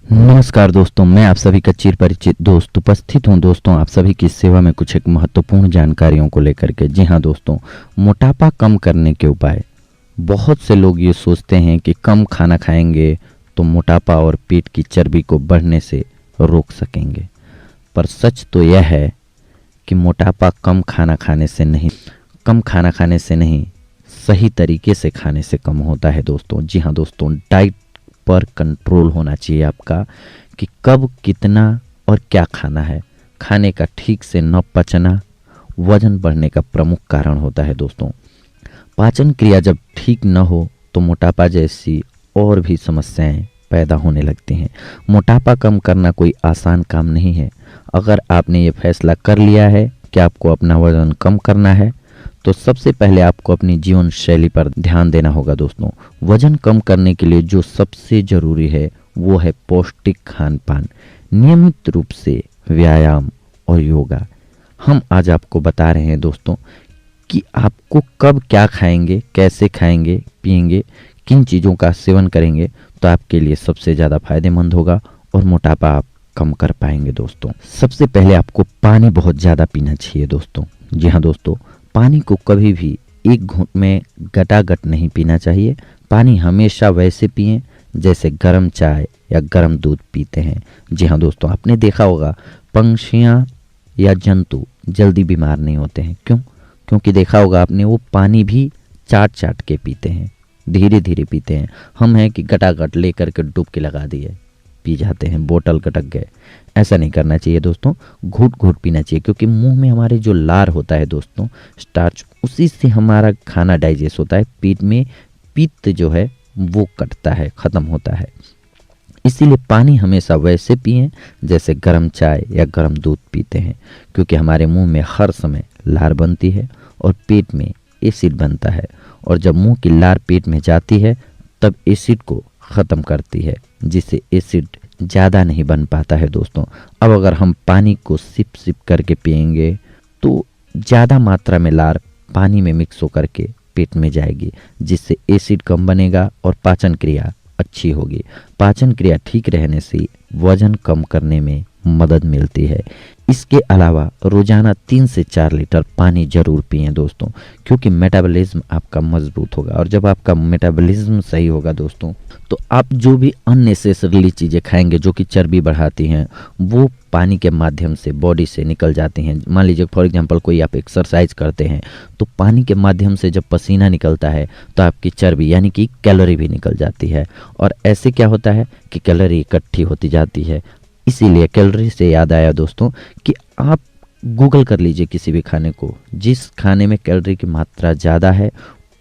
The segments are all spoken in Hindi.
नमस्कार दोस्तों, मैं आप सभी का चिर परिचित दोस्त उपस्थित हूं दोस्तों आप सभी की सेवा में कुछ एक महत्वपूर्ण जानकारियों को लेकर के। जी हां दोस्तों, मोटापा कम करने के उपाय। बहुत से लोग ये सोचते हैं कि कम खाना खाएंगे तो मोटापा और पेट की चर्बी को बढ़ने से रोक सकेंगे, पर सच तो यह है कि मोटापा कम खाना खाने से नहीं, सही तरीके से खाने से कम होता है दोस्तों। जी हाँ दोस्तों, डाइट पर कंट्रोल होना चाहिए आपका कि कब कितना और क्या खाना है। खाने का ठीक से न पचना वजन बढ़ने का प्रमुख कारण होता है दोस्तों। पाचन क्रिया जब ठीक न हो तो मोटापा जैसी और भी समस्याएं पैदा होने लगती हैं। मोटापा कम करना कोई आसान काम नहीं है। अगर आपने ये फैसला कर लिया है कि आपको अपना वजन कम करना है तो सबसे पहले आपको अपनी जीवन शैली पर ध्यान देना होगा दोस्तों। वजन कम करने के लिए जो सबसे जरूरी है वो है पौष्टिक खान पान, नियमित रूप से व्यायाम और योगा। हम आज आपको बता रहे हैं दोस्तों कि आपको कब क्या खाएंगे, कैसे खाएंगे, पिएंगे, किन चीज़ों का सेवन करेंगे तो आपके लिए सबसे ज़्यादा फायदेमंद होगा और मोटापा आप कम कर पाएंगे दोस्तों। सबसे पहले आपको पानी बहुत ज़्यादा पीना चाहिए दोस्तों। जी हाँ दोस्तों, पानी को कभी भी एक घूंट में गटागट नहीं पीना चाहिए। पानी हमेशा वैसे पिएं जैसे गर्म चाय या गर्म दूध पीते हैं। जी हाँ दोस्तों, आपने देखा होगा पंछियाँ या जंतु जल्दी बीमार नहीं होते हैं। क्यों? क्योंकि देखा होगा आपने वो पानी भी चाट चाट के पीते हैं, धीरे धीरे पीते हैं। हम हैं कि गटागट लेकर के डुबकी लगा दिए, पी जाते हैं, बोतल गटक गए। ऐसा नहीं करना चाहिए दोस्तों, घूट घूट पीना चाहिए क्योंकि मुंह में हमारे जो लार होता है दोस्तों, स्टार्च, उसी से हमारा खाना डाइजेस्ट होता है। पेट में पित्त जो है वो कटता है, ख़त्म होता है। इसीलिए पानी हमेशा वैसे पिएं जैसे गर्म चाय या गर्म दूध पीते हैं, क्योंकि हमारे मुंह में हर समय लार बनती है और पेट में एसिड बनता है, और जब मुंह की लार पेट में जाती है तब एसिड को ख़त्म करती है, जिससे एसिड ज़्यादा नहीं बन पाता है दोस्तों। अब अगर हम पानी को सिप सिप करके पिएंगे तो ज़्यादा मात्रा में लार पानी में मिक्स होकर के पेट में जाएगी, जिससे एसिड कम बनेगा और पाचन क्रिया अच्छी होगी। पाचन क्रिया ठीक रहने से वजन कम करने में मदद मिलती है। इसके अलावा रोजाना 3 से 4 लीटर पानी जरूर पिएं दोस्तों, क्योंकि मेटाबॉलिज्म आपका मजबूत होगा, और जब आपका मेटाबॉलिज्म सही होगा दोस्तों तो आप जो भी अननेसेसरली चीज़ें खाएंगे जो कि चर्बी बढ़ाती हैं वो पानी के माध्यम से बॉडी से निकल जाती हैं। मान लीजिए फॉर एग्जांपल कोई आप एक्सरसाइज करते हैं तो पानी के माध्यम से जब पसीना निकलता है तो आपकी चर्बी यानी कि कैलोरी भी निकल जाती है, और ऐसे क्या होता है कि कैलोरी इकट्ठी होती जाती है। इसीलिए कैलोरी से याद आया दोस्तों कि आप गूगल कर लीजिए किसी भी खाने को, जिस खाने में कैलोरी की मात्रा ज़्यादा है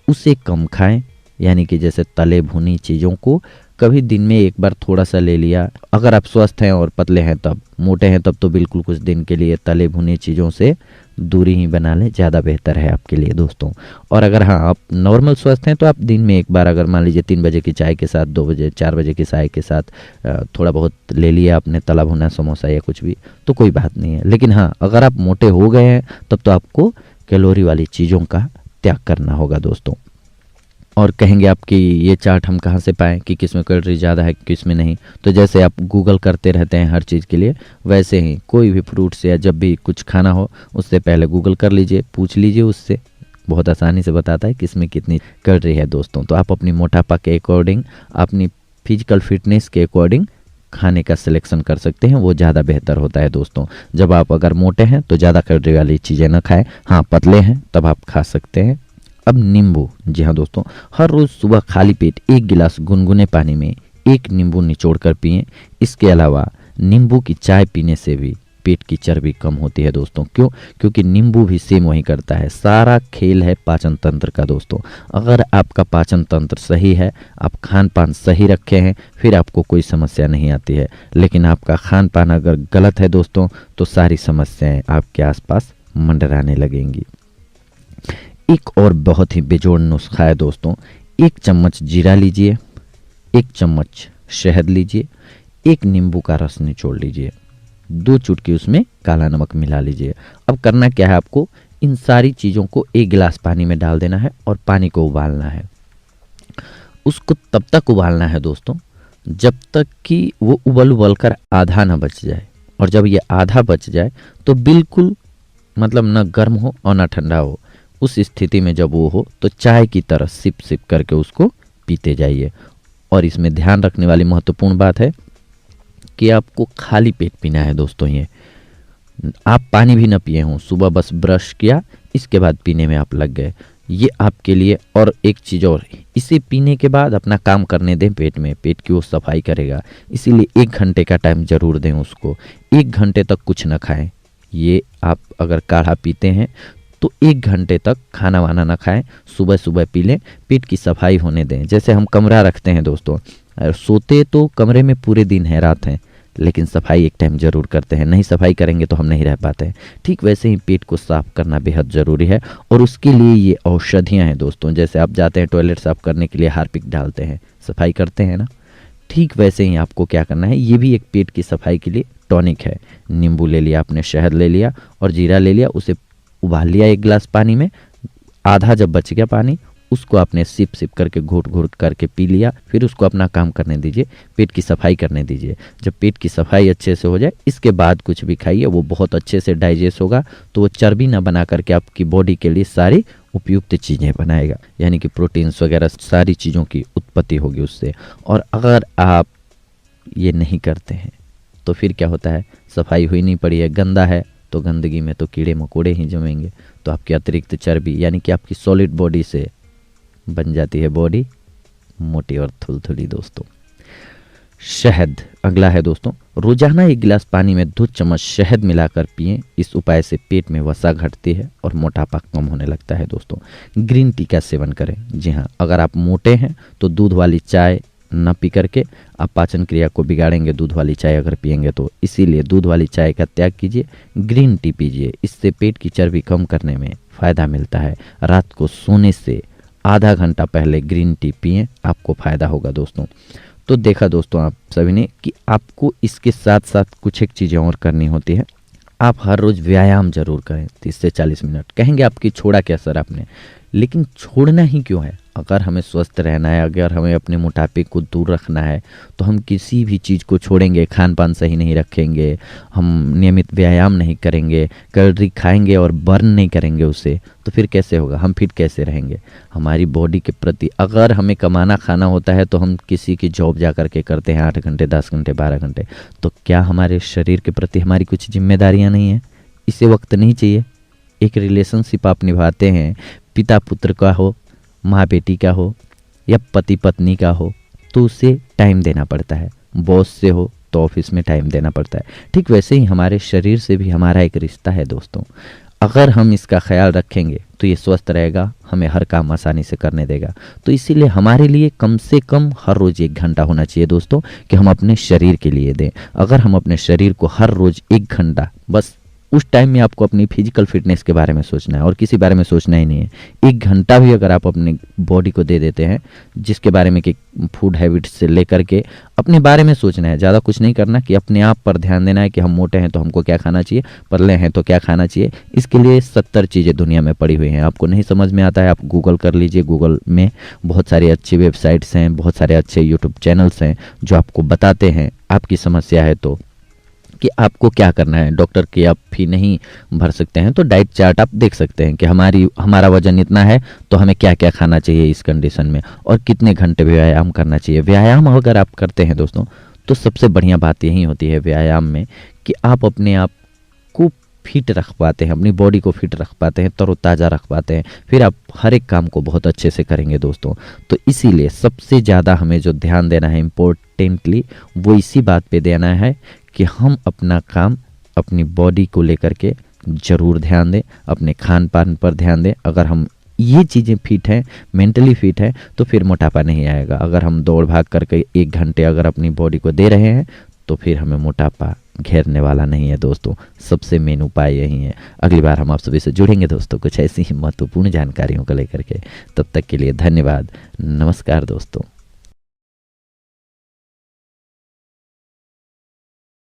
उसे कम खाएं। यानी कि जैसे तले भुनी चीज़ों को कभी दिन में एक बार थोड़ा सा ले लिया। अगर आप स्वस्थ हैं और पतले हैं, तब मोटे हैं तब तो बिल्कुल कुछ दिन के लिए तले भुनी चीज़ों से दूरी ही बना लें, ज़्यादा बेहतर है आपके लिए दोस्तों। और अगर हाँ आप नॉर्मल स्वस्थ हैं तो आप दिन में एक बार, अगर मान लीजिए 3 बजे की चाय के साथ, 2 बजे 4 बजे की चाय के साथ थोड़ा बहुत ले लिया आपने तला भुना समोसा या कुछ भी, तो कोई बात नहीं है। लेकिन हाँ, अगर आप मोटे हो गए हैं तब तो आपको कैलोरी वाली चीज़ों का त्याग करना होगा दोस्तों। और कहेंगे आप कि ये चार्ट हम कहाँ से पाएँ कि किस में कैलोरी ज़्यादा है किस में नहीं। तो जैसे आप गूगल करते रहते हैं हर चीज़ के लिए, वैसे ही कोई भी फ्रूट्स या जब भी कुछ खाना हो उससे पहले गूगल कर लीजिए, पूछ लीजिए उससे, बहुत आसानी से बताता है कि इसमें कितनी कैलोरी है दोस्तों। तो आप अपनी मोटापा के अकॉर्डिंग, अपनी फिजिकल फिटनेस के अकॉर्डिंग खाने का सिलेक्शन कर सकते हैं, वो ज़्यादा बेहतर होता है दोस्तों। जब आप अगर मोटे हैं तो ज़्यादा कैलोरी वाली चीज़ें ना खाएं, हाँ पतले हैं तब आप खा सकते हैं। अब नींबू, जी हाँ दोस्तों, हर रोज़ सुबह खाली पेट 1 गिलास गुनगुने पानी में 1 नींबू निचोड़ कर पिएं। इसके अलावा नींबू की चाय पीने से भी पेट की चर्बी कम होती है दोस्तों। क्यों? क्योंकि नींबू भी सेम वही करता है। सारा खेल है पाचन तंत्र का दोस्तों। अगर आपका पाचन तंत्र सही है, आप खान पान सही रखे हैं, फिर आपको कोई समस्या नहीं आती है। लेकिन आपका खान पान अगर गलत है दोस्तों तो सारी समस्याएं आपके आसपास मंडराने लगेंगी। एक और बहुत ही बेजोड़ नुस्खा है दोस्तों। 1 चम्मच जीरा लीजिए, 1 चम्मच शहद लीजिए, 1 नींबू का रस निचोड़ लीजिए, 2 चुटकी उसमें काला नमक मिला लीजिए। अब करना क्या है, आपको इन सारी चीज़ों को 1 गिलास पानी में डाल देना है और पानी को उबालना है। उसको तब तक उबालना है दोस्तों जब तक कि वो उबल उबल कर आधा ना बच जाए। और जब ये आधा बच जाए तो बिल्कुल मतलब ना गर्म हो और ना ठंडा हो, उस स्थिति में जब वो हो तो चाय की तरह सिप सिप करके उसको पीते जाइए। और इसमें ध्यान रखने वाली महत्वपूर्ण बात है कि आपको खाली पेट पीना है दोस्तों। ये आप पानी भी न पिए हों, सुबह बस ब्रश किया इसके बाद पीने में आप लग गए, ये आपके लिए। और एक चीज़ और, इसे पीने के बाद अपना काम करने दें पेट में, पेट की वो सफाई करेगा। इसीलिए 1 घंटे का टाइम ज़रूर दें उसको। 1 घंटे तक कुछ न खाएं। ये आप अगर काढ़ा पीते हैं तो 1 घंटे तक खाना वाना ना खाएं, सुबह सुबह पी लें, पेट की सफाई होने दें। जैसे हम कमरा रखते हैं दोस्तों, सोते तो कमरे में पूरे दिन है रात हैं, लेकिन सफाई एक टाइम ज़रूर करते हैं। नहीं सफाई करेंगे तो हम नहीं रह पाते हैं। ठीक वैसे ही पेट को साफ करना बेहद ज़रूरी है, और उसके लिए ये औषधियाँ हैं दोस्तों। जैसे आप जाते हैं टॉयलेट साफ करने के लिए हार्पिक डालते हैं, सफाई करते हैं ना, ठीक वैसे ही आपको क्या करना है, ये भी एक पेट की सफाई के लिए टॉनिक है। नींबू ले लिया आपने, शहद ले लिया और जीरा ले लिया, उसे उबाल लिया 1 गिलास पानी में, आधा जब बच गया पानी उसको आपने सिप सिप करके घूट घूट करके पी लिया। फिर उसको अपना काम करने दीजिए, पेट की सफाई करने दीजिए। जब पेट की सफाई अच्छे से हो जाए इसके बाद कुछ भी खाइए, वो बहुत अच्छे से डाइजेस्ट होगा, तो वो चर्बी ना बना करके आपकी बॉडी के लिए सारी उपयुक्त चीज़ें बनाएगा, यानी कि प्रोटीन्स वगैरह सारी चीज़ों की उत्पत्ति होगी उससे। और अगर आप ये नहीं करते हैं तो फिर क्या होता है, सफाई हुई नहीं पड़ी है, गंदा है, तो गंदगी में तो कीड़े मकोड़े ही जमेंगे, तो आपकी अतिरिक्त चर्बी यानी कि आपकी सॉलिड बॉडी से बन जाती है बॉडी मोटी और थुलथुली दोस्तों। शहद अगला है दोस्तों, रोजाना 1 गिलास पानी में 2 चम्मच शहद मिलाकर पिएं। इस उपाय से पेट में वसा घटती है और मोटापा कम होने लगता है दोस्तों। ग्रीन टी का सेवन करें। जी हाँ, अगर आप मोटे हैं तो दूध वाली चाय न पी करके आप पाचन क्रिया को बिगाड़ेंगे, दूध वाली चाय अगर पिएंगे तो। इसीलिए दूध वाली चाय का त्याग कीजिए, ग्रीन टी पीजिए। इससे पेट की चर्बी कम करने में फ़ायदा मिलता है। रात को सोने से आधा घंटा पहले ग्रीन टी पिएं, आपको फ़ायदा होगा दोस्तों। तो देखा दोस्तों आप सभी ने कि आपको इसके साथ साथ कुछ एक चीज़ें और करनी होती है। आप हर रोज़ व्यायाम जरूर करें 30 से 40 मिनट। कहेंगे आपकी छोड़ा क्या सर आपने, लेकिन छोड़ना ही क्यों है? अगर हमें स्वस्थ रहना है, अगर हमें अपने मोटापे को दूर रखना है, तो हम किसी भी चीज़ को छोड़ेंगे, खान पान सही नहीं रखेंगे, हम नियमित व्यायाम नहीं करेंगे, कैलोरी खाएंगे और बर्न नहीं करेंगे उसे, तो फिर कैसे होगा? हम फिट कैसे रहेंगे? हमारी बॉडी के प्रति अगर हमें कमाना खाना होता है तो हम किसी की जॉब जा करके करते हैं 8 घंटे 10 घंटे 12 घंटे, तो क्या हमारे शरीर के प्रति हमारी कुछ जिम्मेदारियाँ नहीं हैं? इसे वक्त नहीं चाहिए? एक रिलेशनशिप आप निभाते हैं, पिता पुत्र का हो, माँ बेटी का हो या पति पत्नी का हो, तो उसे टाइम देना पड़ता है। बॉस से हो तो ऑफिस में टाइम देना पड़ता है। ठीक वैसे ही हमारे शरीर से भी हमारा एक रिश्ता है दोस्तों। अगर हम इसका ख्याल रखेंगे तो ये स्वस्थ रहेगा, हमें हर काम आसानी से करने देगा। तो इसीलिए हमारे लिए कम से कम हर रोज़ 1 घंटा होना चाहिए दोस्तों, कि हम अपने शरीर के लिए दें। अगर हम अपने शरीर को हर रोज़ 1 घंटा, बस उस टाइम में आपको अपनी फिजिकल फिटनेस के बारे में सोचना है और किसी बारे में सोचना ही नहीं है। 1 घंटा भी अगर आप अपनी बॉडी को दे देते हैं, जिसके बारे में कि फूड हैबिट्स से लेकर के अपने बारे में सोचना है, ज़्यादा कुछ नहीं करना, कि अपने आप पर ध्यान देना है कि हम मोटे हैं तो हमको क्या खाना चाहिए, पतले हैं तो क्या खाना चाहिए। इसके लिए 70 चीज़ें दुनिया में पड़ी हुई हैं। आपको नहीं समझ में आता है, आप गूगल कर लीजिए। गूगल में बहुत सारी अच्छी वेबसाइट्स हैं, बहुत सारे अच्छे यूट्यूब चैनल्स हैं जो आपको बताते हैं आपकी समस्या है तो कि आपको क्या करना है। डॉक्टर की आप फी नहीं भर सकते हैं तो डाइट चार्ट आप देख सकते हैं कि हमारा वजन इतना है तो हमें क्या क्या खाना चाहिए इस कंडीशन में, और कितने घंटे व्यायाम करना चाहिए। व्यायाम अगर आप करते हैं दोस्तों तो सबसे बढ़िया बात यही होती है व्यायाम में कि आप अपने आप को फिट रख पाते हैं, अपनी बॉडी को फिट रख पाते हैं, तरोताज़ा रख पाते हैं, फिर आप हर एक काम को बहुत अच्छे से करेंगे दोस्तों। तो इसीलिए सबसे ज़्यादा हमें जो ध्यान देना है इम्पोर्टेंटली, वो इसी बात पे देना है कि हम अपना काम अपनी बॉडी को लेकर के ज़रूर ध्यान दें, अपने खान पान पर ध्यान दें। अगर हम ये चीज़ें फिट हैं, मेंटली फिट हैं, तो फिर मोटापा नहीं आएगा। अगर हम दौड़ भाग करके 1 घंटे अगर अपनी बॉडी को दे रहे हैं तो फिर हमें मोटापा घेरने वाला नहीं है दोस्तों। सबसे मेन उपाय यही है। अगली बार हम आप सभी से जुड़ेंगे दोस्तों कुछ ऐसी ही महत्वपूर्ण जानकारियों को लेकर के। तब तक के लिए धन्यवाद। नमस्कार दोस्तों।